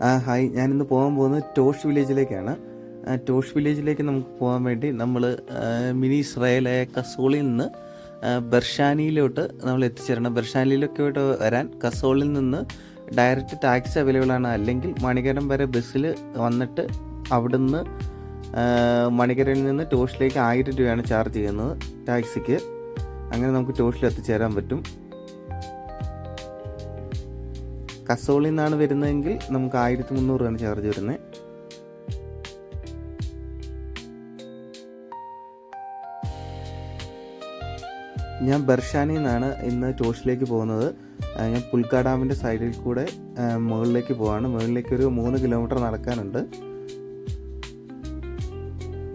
Hi, ഞാനിന്ന് പോകാൻ പോകുന്നത് ടോഷ് വില്ലേജിലേക്കാണ്. ടോഷ് വില്ലേജിലേക്ക് നമുക്ക് പോകാൻ വേണ്ടി നമ്മൾ മിനി ഇസ്രായേലായ കസോളിൽ നിന്ന് ബെർഷാനിയിലോട്ട് നമ്മൾ എത്തിച്ചേരണം. ബെർഷാനിയിലൊക്കെ വരാൻ കസോളിൽ നിന്ന് ഡയറക്റ്റ് ടാക്സി അവൈലബിൾ ആണ്. അല്ലെങ്കിൽ മണികരം വരെ ബസ്സിൽ വന്നിട്ട് അവിടുന്ന് മണികരയിൽ നിന്ന് ടോഷിലേക്ക് 1000 രൂപയാണ് ചാർജ് ചെയ്യുന്നത് ടാക്സിക്ക്. അങ്ങനെ നമുക്ക് ടോഷിൽ എത്തിച്ചേരാൻ പറ്റും. കസോളിൽ നിന്നാണ് വരുന്നതെങ്കിൽ നമുക്ക് 1300 രൂപയാണ് ചാർജ് വരുന്നത്. ഞാൻ ബെർഷാനിൽ നിന്നാണ് ഇന്ന് ടോഷിലേക്ക് പോകുന്നത്. ഞാൻ പുൽക്ക ഡാമിൻ്റെ സൈഡിൽ കൂടെ മുകളിലേക്ക് പോവാണ്. മുകളിലേക്ക് ഒരു 3 കിലോമീറ്റർ നടക്കാനുണ്ട്.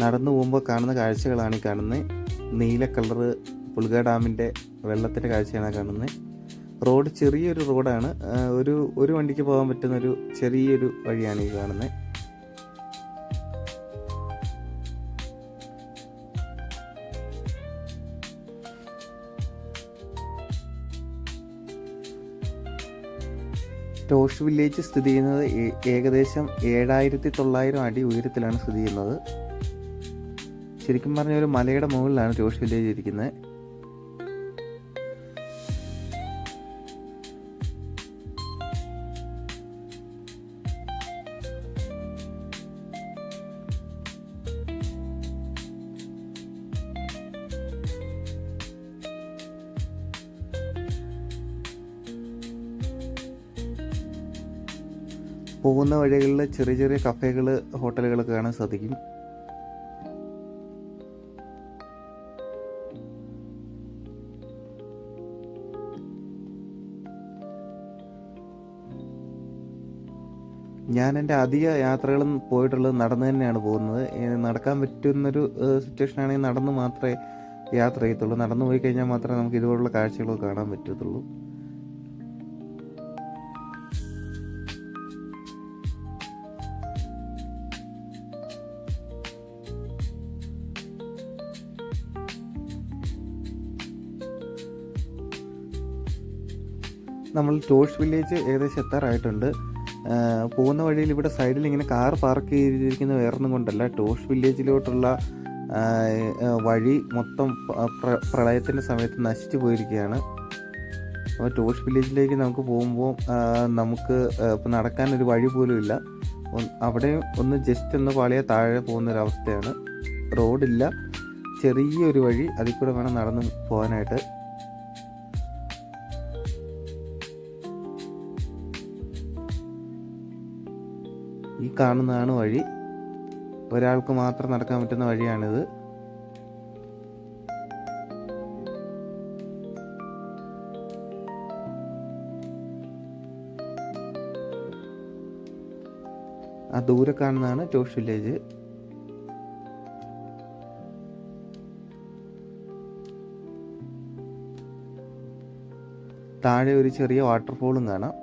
നടന്നു പോകുമ്പോൾ കാണുന്ന കാഴ്ചകളാണ് ഈ കാണുന്നത്. നീല കളറ് പുൽക്ക ഡാമിൻ്റെ വെള്ളത്തിൻ്റെ കാഴ്ചയാണ് കാണുന്നത്. റോഡ് ചെറിയൊരു റോഡാണ്. ഒരു വണ്ടിക്ക് പോകാൻ പറ്റുന്നൊരു ചെറിയൊരു വഴിയാണ് ഈ കാണുന്നത്. ടോഷ് വില്ലേജ് സ്ഥിതി ചെയ്യുന്നത് ഏകദേശം 7900 അടി ഉയരത്തിലാണ് സ്ഥിതി ചെയ്യുന്നത്. ശരിക്കും പറഞ്ഞ ഒരു മലയുടെ മുകളിലാണ് ടോഷ് വില്ലേജ് ഇരിക്കുന്നത്. പോകുന്ന വഴികളിൽ ചെറിയ ചെറിയ കഫേകൾ, ഹോട്ടലുകളൊക്കെ കാണാൻ സാധിക്കും. ഞാൻ എൻ്റെ അധിക യാത്രകളും പോയിട്ടുള്ളത് നടന്നു തന്നെയാണ് പോകുന്നത്. നടക്കാൻ പറ്റുന്നൊരു സിറ്റുവേഷൻ ആണെങ്കിൽ നടന്ന് മാത്രമേ യാത്ര ചെയ്യത്തുള്ളൂ. നടന്നു പോയി കഴിഞ്ഞാൽ മാത്രമേ നമുക്ക് ഇതുപോലുള്ള കാഴ്ചകളൊക്കെ കാണാൻ പറ്റത്തുള്ളൂ. നമ്മൾ ടോഷ് വില്ലേജ് ഏകദേശം എത്താറായിട്ടുണ്ട്. പോകുന്ന വഴിയിൽ ഇവിടെ സൈഡിൽ ഇങ്ങനെ കാർ പാർക്ക് ചെയ്തിരിക്കുന്ന വേറൊന്നും കൊണ്ടല്ല, ടോഷ് വില്ലേജിലോട്ടുള്ള വഴി മൊത്തം പ്രളയത്തിൻ്റെ സമയത്ത് നശിച്ചു പോയിരിക്കുകയാണ്. അപ്പോൾ ടോഷ് വില്ലേജിലേക്ക് നമുക്ക് പോകുമ്പോൾ നമുക്ക് ഇപ്പം നടക്കാനൊരു വഴി പോലും ഇല്ല. അവിടെ ഒന്ന് ജസ്റ്റ് ഒന്ന് പാളിയാൽ താഴെ പോകുന്നൊരവസ്ഥയാണ്. റോഡില്ല, ചെറിയൊരു വഴി, അതിൽ കൂടെ വേണം നടന്ന് പോകാനായിട്ട്. ഈ കാണുന്നതാണ് വഴി. ഒരാൾക്ക് മാത്രം നടക്കാൻ പറ്റുന്ന വഴിയാണിത്. ആ ദൂരെ കാണുന്നതാണ് ടോഷ് വില്ലേജ്. താഴെ ഒരു ചെറിയ വാട്ടർഫോളും കാണാം.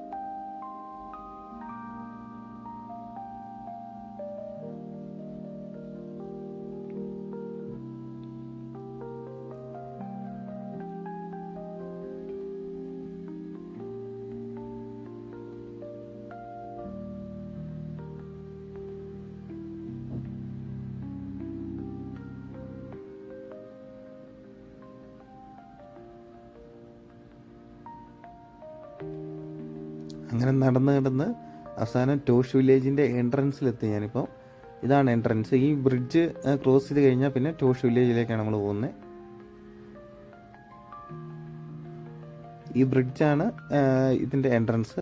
അങ്ങനെ നടന്ന് അവസാനം ടോഷ് വില്ലേജിൻ്റെ എൻട്രൻസിലെത്തി ഞാനിപ്പോൾ. ഇതാണ് എൻട്രൻസ്. ഈ ബ്രിഡ്ജ് ക്രോസ് ചെയ്ത് കഴിഞ്ഞാൽ പിന്നെ ടോഷ് വില്ലേജിലേക്കാണ് നമ്മൾ പോകുന്നത്. ഈ ബ്രിഡ്ജാണ് ഇതിൻ്റെ എൻട്രൻസ്.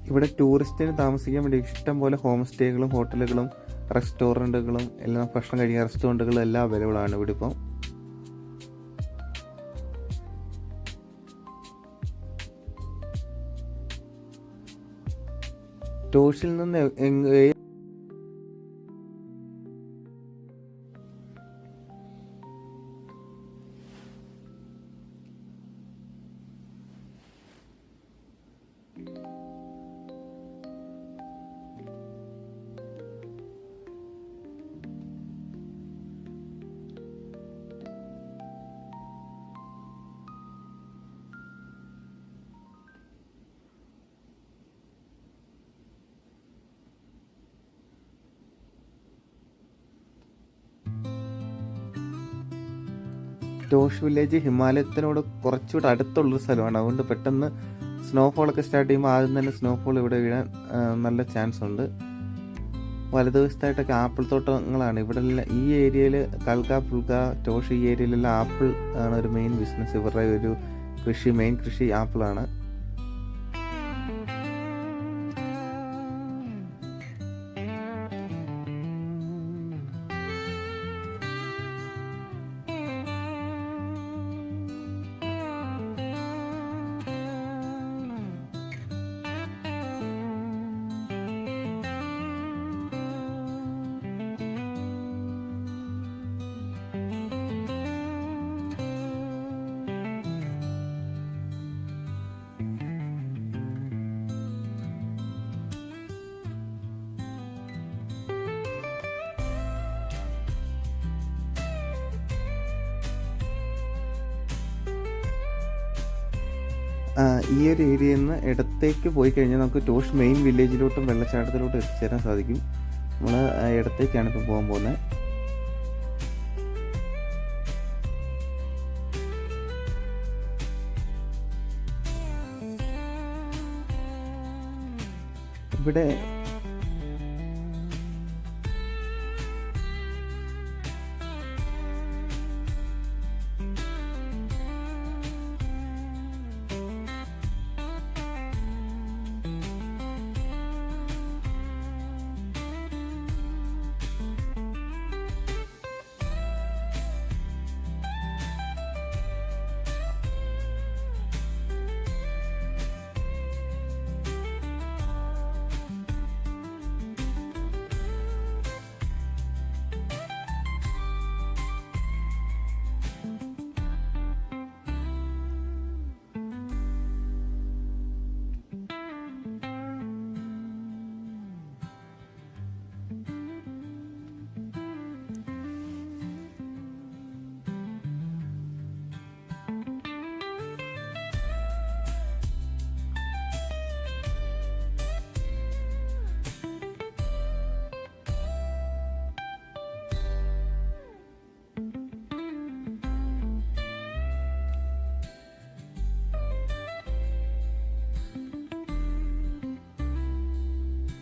ഇവിടെ ടൂറിസ്റ്റിന് താമസിക്കാൻ വേണ്ടി ഇഷ്ടം പോലെ ഹോം സ്റ്റേകളും ഹോട്ടലുകളും റെസ്റ്റോറൻറ്റുകളും എല്ലാം, ഭക്ഷണം കഴിക്കാൻ റെസ്റ്റോറൻറ്റുകളും എല്ലാം അവൈലബിൾ ആണ് ഇവിടെ ഇപ്പം. ടോഷിൽ നിന്ന് ടോഷ് വില്ലേജ് ഹിമാലയത്തിനോട് കുറച്ചുകൂടെ അടുത്തുള്ളൊരു സ്ഥലമാണ്. അതുകൊണ്ട് പെട്ടെന്ന് സ്നോഫോളൊക്കെ സ്റ്റാർട്ട് ചെയ്യുമ്പോൾ ആദ്യം തന്നെ സ്നോഫോൾ ഇവിടെ വീഴാൻ നല്ല ചാൻസ് ഉണ്ട്. വലതുവശത്തായിട്ടൊക്കെ ആപ്പിൾ തോട്ടങ്ങളാണ്. ഇവിടെ ഈ ഏരിയയിൽ കൽക്ക, ഫുൽക്ക, ടോഷ് ഈ ഏരിയയിലെല്ലാം ആപ്പിൾ ആണ് ഒരു മെയിൻ ബിസിനസ്. ഇവരുടെ ഒരു മെയിൻ കൃഷി ആപ്പിളാണ്. ഈ ഒരു ഏരിയയിൽ നിന്ന് ഇടത്തേക്ക് പോയി കഴിഞ്ഞാൽ നമുക്ക് ടോഷ് മെയിൻ വില്ലേജിലോട്ടും വെള്ളച്ചാട്ടത്തിലോട്ടും എത്തിച്ചേരാൻ സാധിക്കും. നമ്മൾ ഇടത്തേക്കാണ് ഇപ്പോൾ പോകാൻ പോകുന്നത്. ഇവിടെ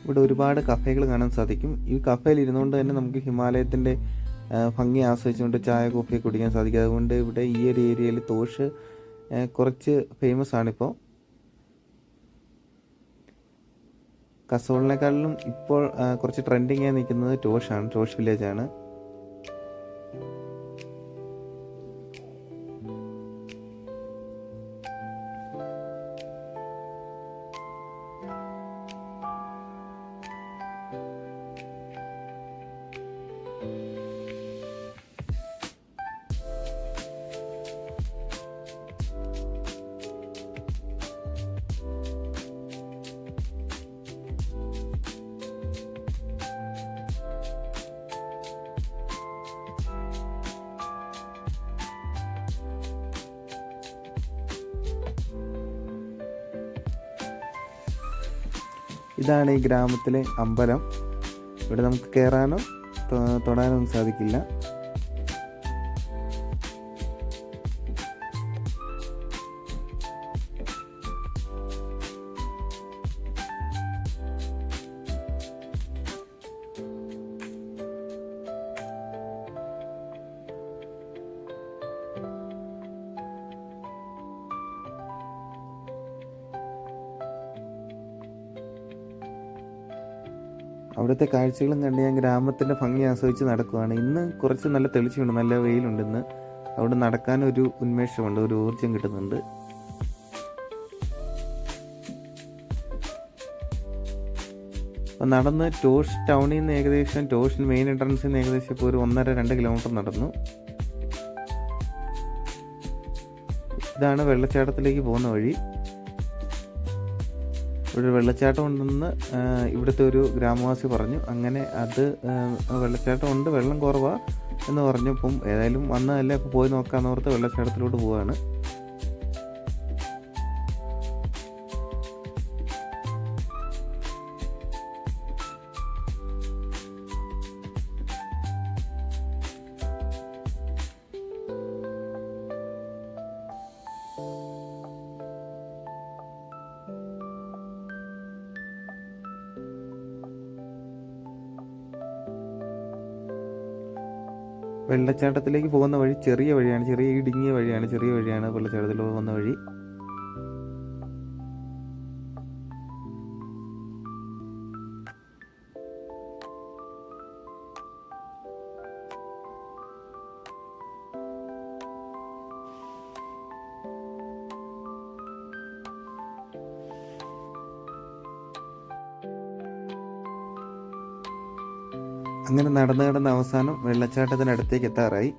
ഇവിടെ ഒരുപാട് കഫേകൾ കാണാൻ സാധിക്കും. ഈ കഫേയിൽ ഇരുന്നുകൊണ്ട് തന്നെ നമുക്ക് ഹിമാലയത്തിൻ്റെ ഭംഗി ആസ്വദിച്ചുകൊണ്ട് ചായ കോഫി കുടിക്കാൻ സാധിക്കും. അതുകൊണ്ട് ഇവിടെ ഈ ഒരു ഏരിയയിൽ ടോഷ് കുറച്ച് ഫേമസ് ആണിപ്പോൾ. കസോളിനേക്കാളിലും ഇപ്പോൾ കുറച്ച് ട്രെൻഡിങ് ആയി നിൽക്കുന്നത് ടോഷ് വില്ലേജാണ്. ഇതാണ് ഈ ഗ്രാമത്തിലെ അമ്പലം. ഇവിടെ നമുക്ക് കയറാനോ തൊടാനോ ഒന്നും സാധിക്കില്ല. അവിടുത്തെ കാഴ്ചകളും കണ്ട് ഞാൻ ഗ്രാമത്തിൻ്റെ ഭംഗി ആസ്വദിച്ച് നടക്കുകയാണ്. ഇന്ന് കുറച്ച് നല്ല തെളിച്ചുണ്ട്, നല്ല വെയിലുണ്ട് ഇന്ന്. അവിടെ നടക്കാനൊരു ഉന്മേഷമുണ്ട്, ഒരു ഊർജ്ജം കിട്ടുന്നുണ്ട്. അപ്പം നടന്ന് ടോഷ് ടൗണിൽ നിന്ന് ഏകദേശം ടോഷിൽ മെയിൻ എൻട്രൻസിൽ നിന്ന് ഏകദേശം ഇപ്പോൾ ഒരു 1.5-2 കിലോമീറ്റർ നടന്നു. ഇതാണ് വെള്ളച്ചാട്ടത്തിലേക്ക് പോകുന്ന വഴി. ഇവിടെ വെള്ളച്ചാട്ടം ഉണ്ടെന്ന് ഇവിടുത്തെ ഒരു ഗ്രാമവാസി പറഞ്ഞു. അങ്ങനെ അത് വെള്ളച്ചാട്ടം ഉണ്ട്, വെള്ളം കുറവാണ് എന്ന് പറഞ്ഞു. അപ്പം ഏതായാലും വന്നതല്ലേ, അപ്പോൾ പോയി നോക്കാമെന്ന് ഓർത്ത് വെള്ളച്ചാട്ടത്തിലോട്ട് പോവുകയാണ്. വെള്ളച്ചാട്ടത്തിലേക്ക് പോകുന്ന വഴി ചെറിയ വഴിയാണ്, ചെറിയ ഇടുങ്ങിയ വഴിയാണ്, ചെറിയ വഴിയാണ് വെള്ളച്ചാട്ടത്തിൽ പോകുന്ന വഴി. അങ്ങനെ നടന്ന് അവസാനം വെള്ളച്ചാട്ടത്തിനടുത്തേക്ക് എത്താറായി.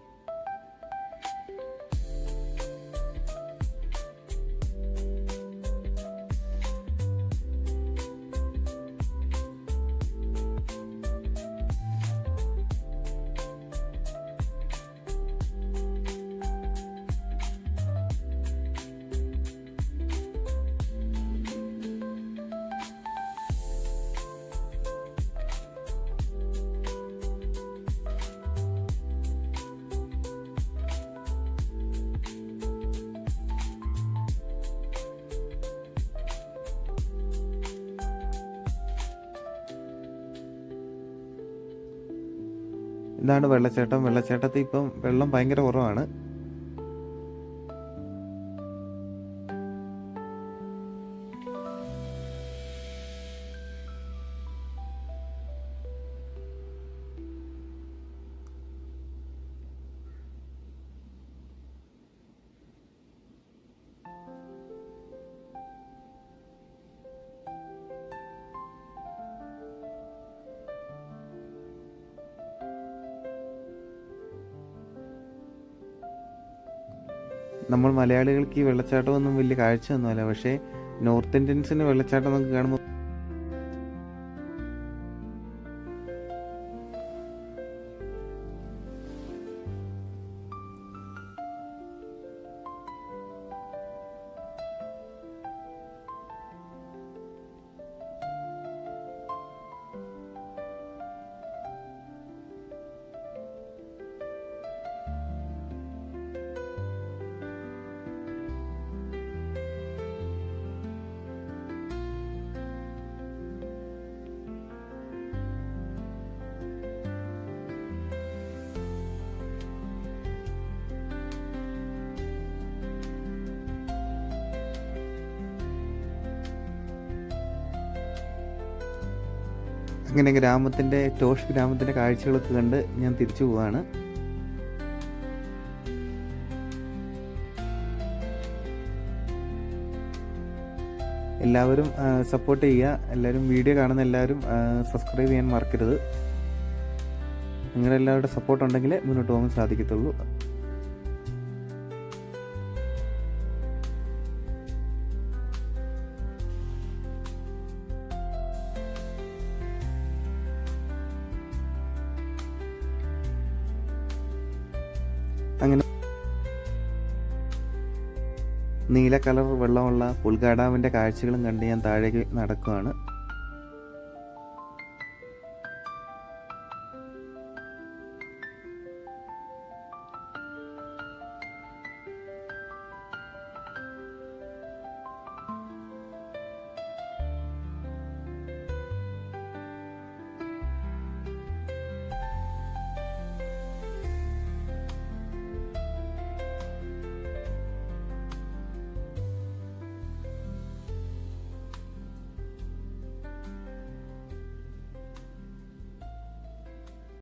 ഇതാണ് വെള്ളച്ചാട്ടം. വെള്ളച്ചാട്ടത്തിൽ ഇപ്പം വെള്ളം ഭയങ്കര കുറവാണ്. നമ്മൾ മലയാളികൾക്ക് ഈ വെള്ളച്ചാട്ടമൊന്നും വലിയ കാഴ്ചയൊന്നുമല്ല, പക്ഷേ നോർത്ത് ഇന്ത്യൻസിന് വെള്ളച്ചാട്ടം നമുക്ക് കാണുമ്പോൾ അങ്ങനെ ടോഷ് ഗ്രാമത്തിൻ്റെ കാഴ്ചകളൊക്കെ കണ്ട് ഞാൻ തിരിച്ചു പോവാണ്. എല്ലാവരും സപ്പോർട്ട് ചെയ്യുക. എല്ലാവരും വീഡിയോ കാണുന്ന എല്ലാവരും സബ്സ്ക്രൈബ് ചെയ്യാൻ മറക്കരുത്. നിങ്ങളുടെ എല്ലാവരുടെ സപ്പോർട്ട് ഉണ്ടെങ്കിലേ മുന്നോട്ട് പോകാൻ സാധിക്കത്തുള്ളൂ. അങ്ങനെ നീല കളർ വെള്ളമുള്ള പുൽഗാ ഡാമിൻ്റെ കാഴ്ചകളും കണ്ട് ഞാൻ താഴേക്ക് നടക്കുകയാണ്.